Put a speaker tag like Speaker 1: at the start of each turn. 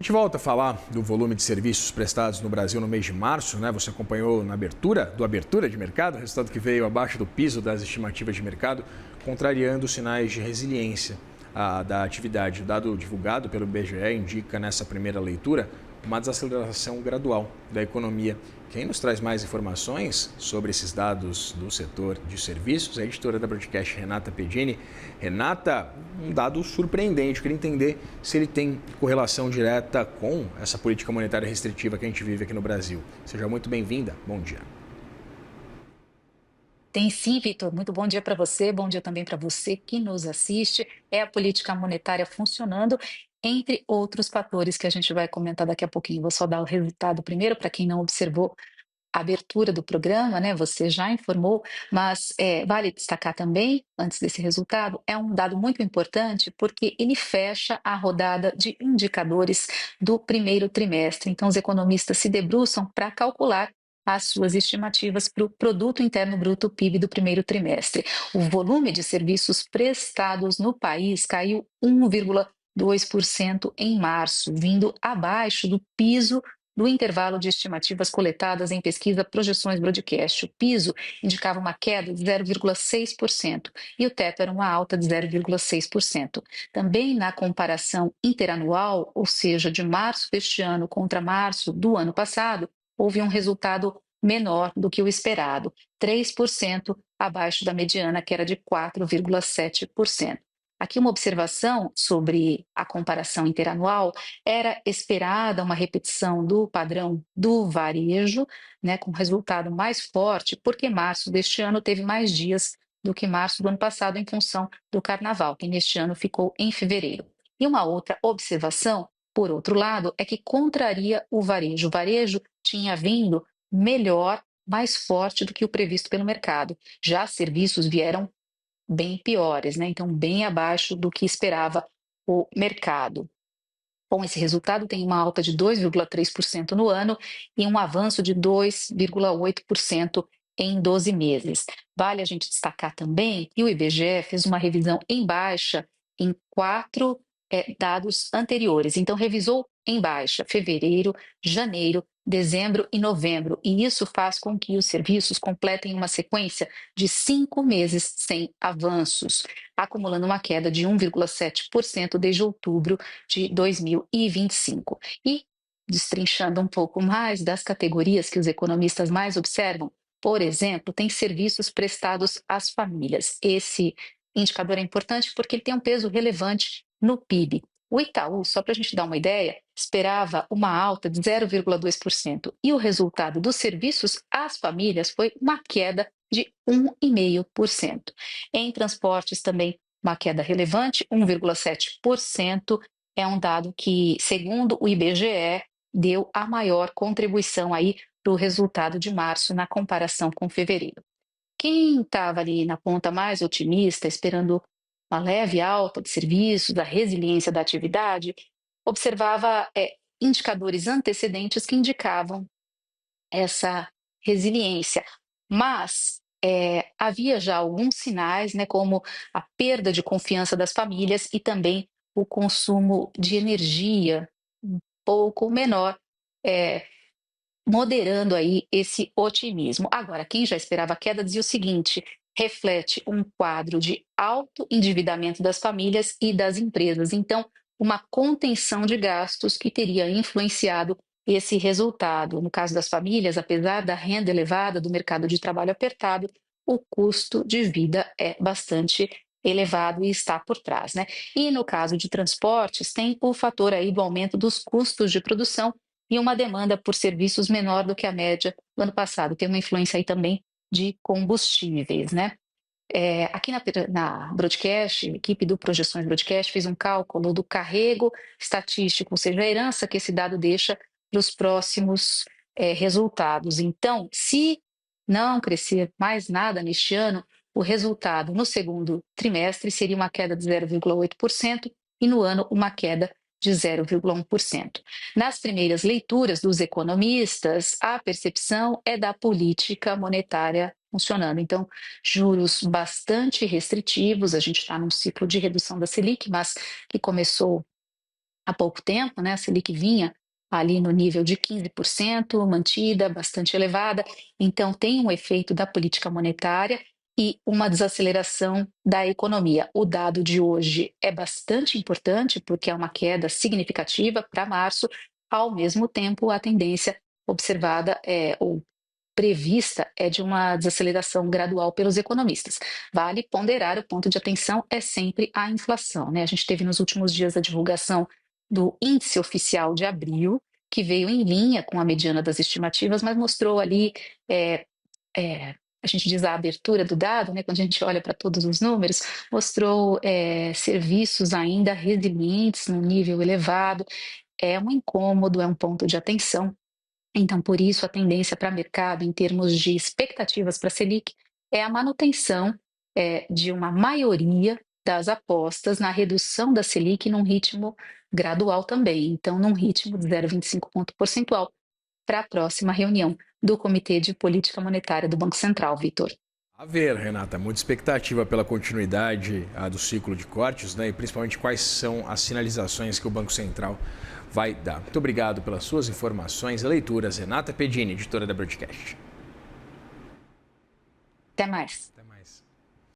Speaker 1: A gente volta a falar do volume de serviços prestados no Brasil no mês de março, né? Você acompanhou na abertura de mercado, resultado que veio abaixo do piso das estimativas de mercado, contrariando os sinais de resiliência da atividade. O dado divulgado pelo IBGE indica nessa primeira leitura uma desaceleração gradual da economia. Quem nos traz mais informações sobre esses dados do setor de serviços é a editora da Broadcast, Renata Pedini. Renata, um dado surpreendente. Eu queria entender se ele tem correlação direta com essa política monetária restritiva que a gente vive aqui no Brasil. Seja muito bem-vinda. Bom dia.
Speaker 2: Tem sim, Vitor. Muito bom dia para você, bom dia também para você que nos assiste. É a política monetária funcionando, entre outros fatores que a gente vai comentar daqui a pouquinho. Vou só dar o resultado primeiro, para quem não observou a abertura do programa, né? Você já informou, mas vale destacar também, antes desse resultado, é um dado muito importante porque ele fecha a rodada de indicadores do primeiro trimestre. Então, os economistas se debruçam para calcular as suas estimativas para o Produto Interno Bruto PIB do primeiro trimestre. O volume de serviços prestados no país caiu 1,2% em março, vindo abaixo do piso do intervalo de estimativas coletadas em pesquisa Projeções Broadcast. O piso indicava uma queda de 0,6% e o teto era uma alta de 0,6%. Também na comparação interanual, ou seja, de março deste ano contra março do ano passado, houve um resultado menor do que o esperado, 3% abaixo da mediana, que era de 4,7%. Aqui uma observação sobre a comparação interanual: era esperada uma repetição do padrão do varejo, né, com resultado mais forte, porque março deste ano teve mais dias do que março do ano passado em função do carnaval, que neste ano ficou em fevereiro. E uma outra observação, por outro lado, é que contraria o varejo. O varejo tinha vindo melhor, mais forte do que o previsto pelo mercado. Já serviços vieram bem piores, né? Então, bem abaixo do que esperava o mercado. Com esse resultado, tem uma alta de 2,3% no ano e um avanço de 2,8% em 12 meses. Vale a gente destacar também que o IBGE fez uma revisão em baixa em quatro dados anteriores. Então, revisou em baixa fevereiro, janeiro, dezembro e novembro. E isso faz com que os serviços completem uma sequência de 5 meses sem avanços, acumulando uma queda de 1,7% desde outubro de 2025. E, destrinchando um pouco mais das categorias que os economistas mais observam, por exemplo, tem serviços prestados às famílias. Esse indicador é importante porque ele tem um peso relevante no PIB. O Itaú, só para a gente dar uma ideia, esperava uma alta de 0,2% e o resultado dos serviços às famílias foi uma queda de 1,5%. Em transportes também uma queda relevante, 1,7%, é um dado que, segundo o IBGE, deu a maior contribuição aí para o resultado de março na comparação com fevereiro. Quem estava ali na ponta mais otimista, esperando uma leve alta de serviços, a resiliência da atividade, observava indicadores antecedentes que indicavam essa resiliência. Mas havia já alguns sinais, né, como a perda de confiança das famílias e também o consumo de energia um pouco menor, eh, moderando aí esse otimismo. Agora, quem já esperava a queda dizia o seguinte: reflete um quadro de alto endividamento das famílias e das empresas. Então, uma contenção de gastos que teria influenciado esse resultado. No caso das famílias, apesar da renda elevada, do mercado de trabalho apertado, o custo de vida é bastante elevado e está por trás, né? E no caso de transportes, tem o fator aí do aumento dos custos de produção e uma demanda por serviços menor do que a média do ano passado. Tem uma influência aí também de combustíveis, né? Aqui na Broadcast, a equipe do Projeções Broadcast fez um cálculo do carrego estatístico, ou seja, a herança que esse dado deixa para os próximos resultados. Então, se não crescer mais nada neste ano, o resultado no segundo trimestre seria uma queda de 0,8% e no ano uma queda de 0,1%. Nas primeiras leituras dos economistas, a percepção é da política monetária funcionando. Então, juros bastante restritivos, a gente está num ciclo de redução da Selic, mas que começou há pouco tempo, né? A Selic vinha ali no nível de 15%, mantida, bastante elevada, então tem um efeito da política monetária e uma desaceleração da economia. O dado de hoje é bastante importante porque é uma queda significativa para março, ao mesmo tempo a tendência observada ou prevista é de uma desaceleração gradual pelos economistas. Vale ponderar, o ponto de atenção é sempre a inflação, né? A gente teve nos últimos dias a divulgação do índice oficial de abril, que veio em linha com a mediana das estimativas, mas mostrou ali, a gente diz a abertura do dado, né? Quando a gente olha para todos os números, mostrou serviços ainda resilientes num nível elevado. É um incômodo, é um ponto de atenção. Então, por isso, a tendência para o mercado, em termos de expectativas para a Selic, é a manutenção de uma maioria das apostas na redução da Selic num ritmo gradual também. Então, num ritmo de 0,25 ponto percentual para a próxima reunião do Comitê de Política Monetária do Banco Central, Vitor.
Speaker 1: A ver, Renata, muita expectativa pela continuidade do ciclo de cortes, né? E principalmente quais são as sinalizações que o Banco Central vai dar. Muito obrigado pelas suas informações e leituras. Renata Pedini, editora da Broadcast.
Speaker 2: Até mais.
Speaker 1: Até mais.